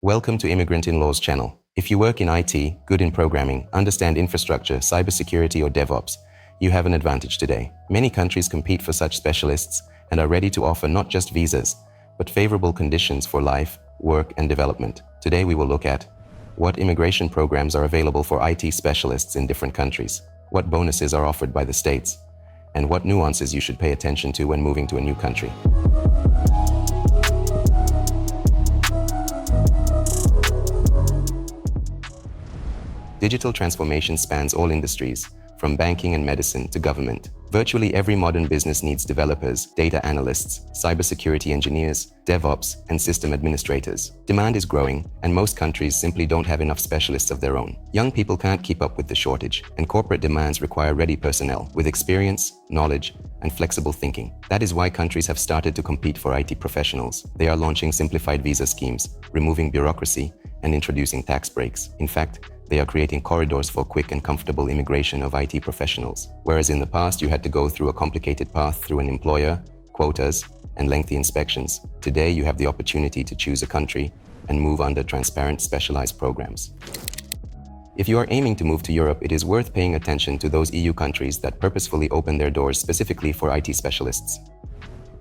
Welcome to Immigrant In-Laws channel. If you work in IT, good in programming, understand infrastructure, cybersecurity or DevOps, you have an advantage today. Many countries compete for such specialists and are ready to offer not just visas, but favorable conditions for life, work and development. Today we will look at what immigration programs are available for IT specialists in different countries, what bonuses are offered by the states, and what nuances you should pay attention to when moving to a new country. Digital transformation spans all industries, from banking and medicine to government. Virtually every modern business needs developers, data analysts, cybersecurity engineers, DevOps, and system administrators. Demand is growing, and most countries simply don't have enough specialists of their own. Young people can't keep up with the shortage, and corporate demands require ready personnel with experience, knowledge, and flexible thinking. That is why countries have started to compete for IT professionals. They are launching simplified visa schemes, removing bureaucracy, and introducing tax breaks. In fact, they are creating corridors for quick and comfortable immigration of IT professionals. Whereas in the past you had to go through a complicated path through an employer, quotas, and lengthy inspections, today you have the opportunity to choose a country and move under transparent, specialized programs. If you are aiming to move to Europe, it is worth paying attention to those EU countries that purposefully open their doors specifically for IT specialists.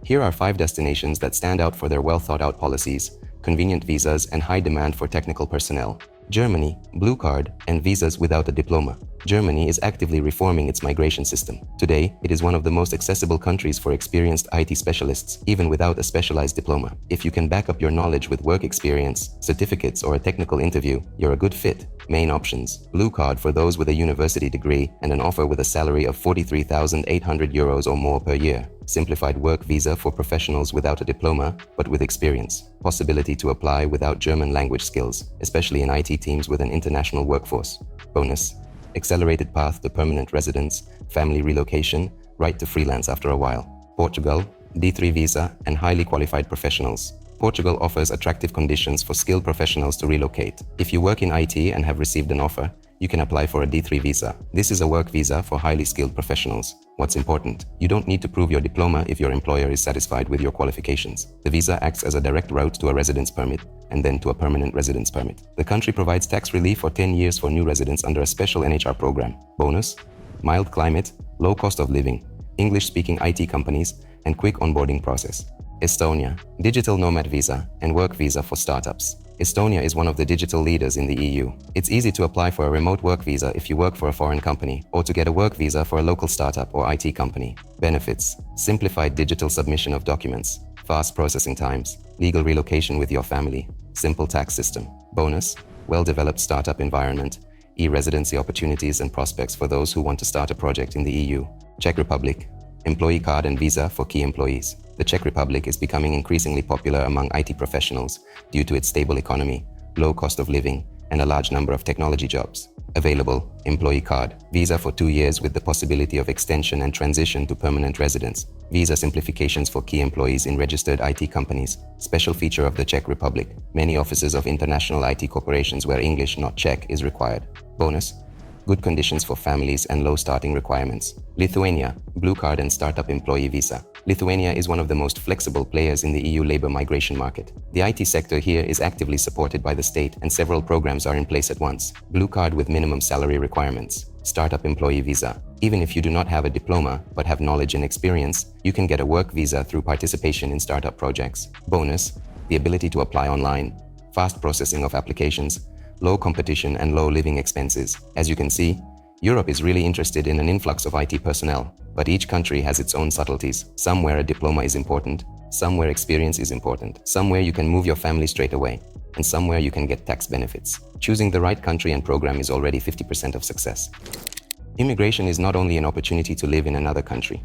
Here are 5 destinations that stand out for their well-thought-out policies, convenient visas, and high demand for technical personnel. Germany, Blue Card, and visas without a diploma. Germany is actively reforming its migration system. Today, it is one of the most accessible countries for experienced IT specialists, even without a specialized diploma. If you can back up your knowledge with work experience, certificates, or a technical interview, you're a good fit. Main options: Blue Card for those with a university degree and an offer with a salary of €43,800 or more per year. Simplified work visa for professionals without a diploma, but with experience. Possibility to apply without German language skills, especially in IT teams with an international workforce. Bonus: accelerated path to permanent residence, family relocation, right to freelance after a while. Portugal, D3 visa and highly qualified professionals. Portugal offers attractive conditions for skilled professionals to relocate. If you work in IT and have received an offer, you can apply for a D3 visa. This is a work visa for highly skilled professionals. What's important? You don't need to prove your diploma if your employer is satisfied with your qualifications. The visa acts as a direct route to a residence permit and then to a permanent residence permit. The country provides tax relief for 10 years for new residents under a special NHR program. Bonus: mild climate, low cost of living, English-speaking IT companies, and quick onboarding process. Estonia, digital nomad visa and work visa for startups. Estonia is one of the digital leaders in the EU. It's easy to apply for a remote work visa if you work for a foreign company, or to get a work visa for a local startup or IT company. Benefits: simplified digital submission of documents, fast processing times, legal relocation with your family, simple tax system. Bonus: well-developed startup environment, e-residency opportunities and prospects for those who want to start a project in the EU. Czech Republic, employee card and visa for key employees. The Czech Republic is becoming increasingly popular among IT professionals due to its stable economy, low cost of living, and a large number of technology jobs. Available: employee card, visa for 2 years with the possibility of extension and transition to permanent residence. Visa simplifications for key employees in registered IT companies. Special feature of the Czech Republic: many offices of international IT corporations where English, not Czech, is required. Bonus: good conditions for families and low starting requirements. Lithuania, Blue Card and Startup Employee Visa. Lithuania is one of the most flexible players in the EU labor migration market. The IT sector here is actively supported by the state and several programs are in place at once. Blue Card with minimum salary requirements. Startup Employee Visa. Even if you do not have a diploma but have knowledge and experience, you can get a work visa through participation in startup projects. Bonus: the ability to apply online, fast processing of applications, low competition and low living expenses. As you can see, Europe is really interested in an influx of IT personnel, but each country has its own subtleties. Somewhere a diploma is important, somewhere experience is important, somewhere you can move your family straight away, and somewhere you can get tax benefits. Choosing the right country and program is already 50% of success. Immigration is not only an opportunity to live in another country.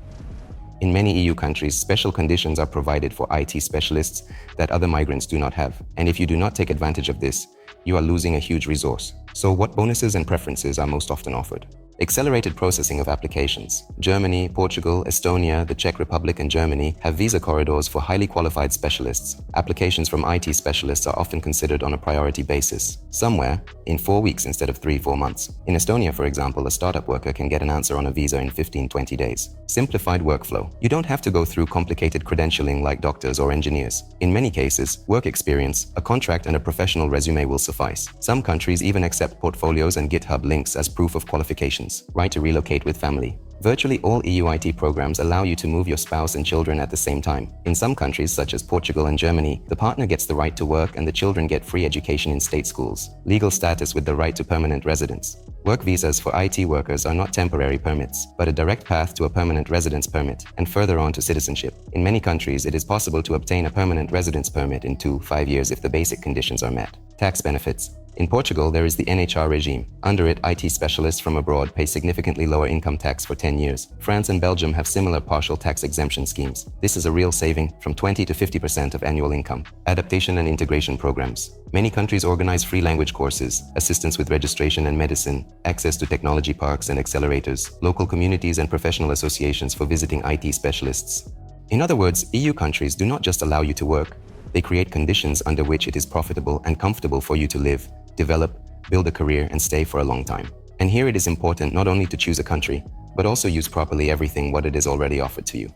In many EU countries, special conditions are provided for IT specialists that other migrants do not have. And if you do not take advantage of this, you are losing a huge resource. So what bonuses and preferences are most often offered? Accelerated processing of applications. Germany, Portugal, Estonia, the Czech Republic, and Germany have visa corridors for highly qualified specialists. Applications from IT specialists are often considered on a priority basis, somewhere in 4 weeks instead of 3-4 months. In Estonia, for example, a startup worker can get an answer on a visa in 15-20 days. Simplified workflow. You don't have to go through complicated credentialing like doctors or engineers. In many cases, work experience, a contract, and a professional resume will suffice. Some countries even accept portfolios and GitHub links as proof of qualifications. Right to relocate with family. Virtually all EU IT programs allow you to move your spouse and children at the same time. In some countries, such as Portugal and Germany, the partner gets the right to work and the children get free education in state schools. Legal status with the right to permanent residence. Work visas for IT workers are not temporary permits, but a direct path to a permanent residence permit, and further on to citizenship. In many countries, it is possible to obtain a permanent residence permit in 2-5 years if the basic conditions are met. Tax benefits. In Portugal, there is the NHR regime. Under it, IT specialists from abroad pay significantly lower income tax for 10 years. France and Belgium have similar partial tax exemption schemes. This is a real saving from 20 to 50% of annual income. Adaptation and integration programs. Many countries organize free language courses, assistance with registration and medicine, access to technology parks and accelerators, local communities and professional associations for visiting IT specialists. In other words, EU countries do not just allow you to work, they create conditions under which it is profitable and comfortable for you to live, develop, build a career, and stay for a long time. And here it is important not only to choose a country, but also use properly everything what it is already offered to you.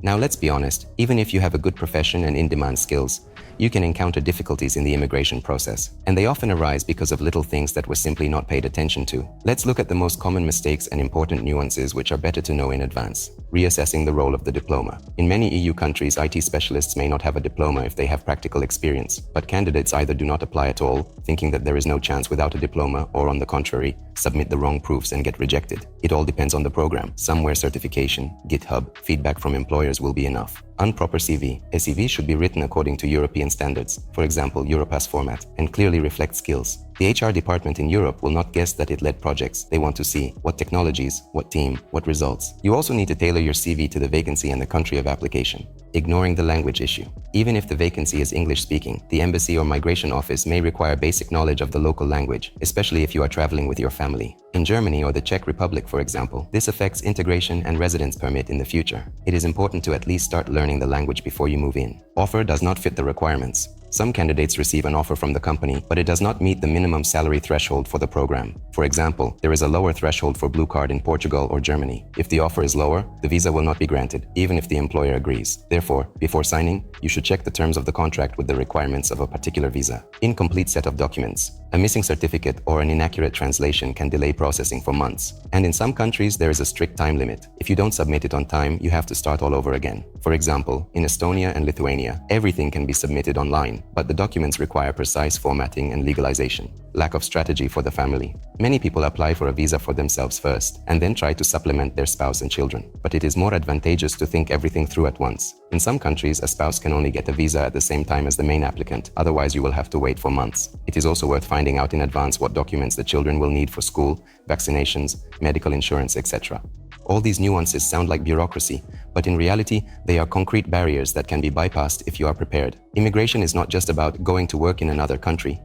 Now let's be honest, even if you have a good profession and in-demand skills, you can encounter difficulties in the immigration process, and they often arise because of little things that were simply not paid attention to. Let's look at the most common mistakes and important nuances which are better to know in advance. Reassessing the role of the diploma. In many EU countries, IT specialists may not have a diploma if they have practical experience, but candidates either do not apply at all, thinking that there is no chance without a diploma, or on the contrary, submit the wrong proofs and get rejected. It all depends on the program. Somewhere certification, GitHub, feedback from employers will be enough. Improper CV. A CV should be written according to European standards, for example, Europass format, and clearly reflect skills. The HR department in Europe will not guess that it led projects. They want to see what technologies, what team, what results. You also need to tailor your CV to the vacancy and the country of application. Ignoring the language issue. Even if the vacancy is English-speaking, the embassy or migration office may require basic knowledge of the local language, especially if you are traveling with your family. In Germany or the Czech Republic, for example, this affects integration and residence permit in the future. It is important to at least start learning the language before you move in. Offer does not fit the requirements. Some candidates receive an offer from the company, but it does not meet the minimum salary threshold for the program. For example, there is a lower threshold for Blue Card in Portugal or Germany. If the offer is lower, the visa will not be granted, even if the employer agrees. Therefore, before signing, you should check the terms of the contract with the requirements of a particular visa. Incomplete set of documents. A missing certificate or an inaccurate translation can delay processing for months. And in some countries, there is a strict time limit. If you don't submit it on time, you have to start all over again. For example, in Estonia and Lithuania, everything can be submitted online, but the documents require precise formatting and legalization. Lack of strategy for the family. Many people apply for a visa for themselves first, and then try to supplement their spouse and children. But it is more advantageous to think everything through at once. In some countries, a spouse can only get a visa at the same time as the main applicant, otherwise you will have to wait for months. It is also worth finding out in advance what documents the children will need for school, vaccinations, medical insurance, etc. All these nuances sound like bureaucracy, but in reality, they are concrete barriers that can be bypassed if you are prepared. Immigration is not just about going to work in another country.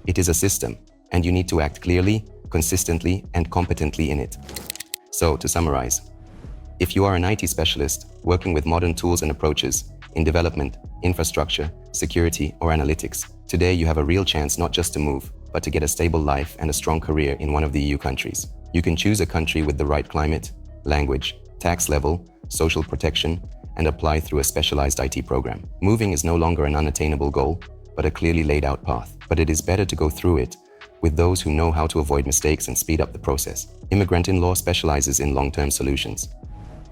It is a system, and you need to act clearly, consistently, and competently in it. So, to summarize, if you are an IT specialist working with modern tools and approaches in development, infrastructure, security, or analytics, today you have a real chance not just to move, but to get a stable life and a strong career in one of the EU countries. You can choose a country with the right climate, language, tax level, social protection, and apply through a specialized IT program. Moving is no longer an unattainable goal, but a clearly laid out path. But it is better to go through it with those who know how to avoid mistakes and speed up the process. Immigrant in Law specializes in long-term solutions.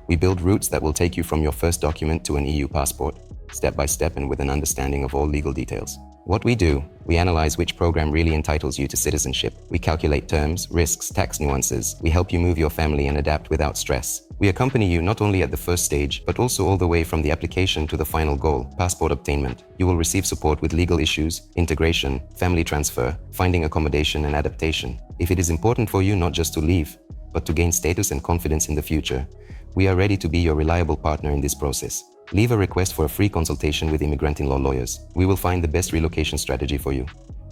We build routes that will take you from your first document to an EU passport, step by step and with an understanding of all legal details. What we do, we analyze which program really entitles you to citizenship. We calculate terms, risks, tax nuances. We help you move your family and adapt without stress. We accompany you not only at the first stage, but also all the way from the application to the final goal, passport obtainment. You will receive support with legal issues, integration, family transfer, finding accommodation and adaptation. If it is important for you not just to leave, but to gain status and confidence in the future, we are ready to be your reliable partner in this process. Leave a request for a free consultation with Immigrant in Law lawyers. We will find the best relocation strategy for you.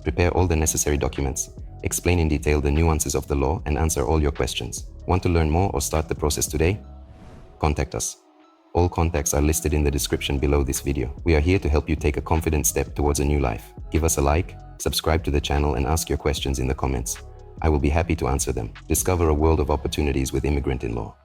prepare all the necessary documents, explain in detail the nuances of the law, and answer all your questions. Want to learn more or start the process today? Contact us. All contacts are listed in the description below this video. We are here to help you take a confident step towards a new life. Give us a like, subscribe to the channel, and ask your questions in the comments. I will be happy to answer them. Discover a world of opportunities with Immigrant in Law.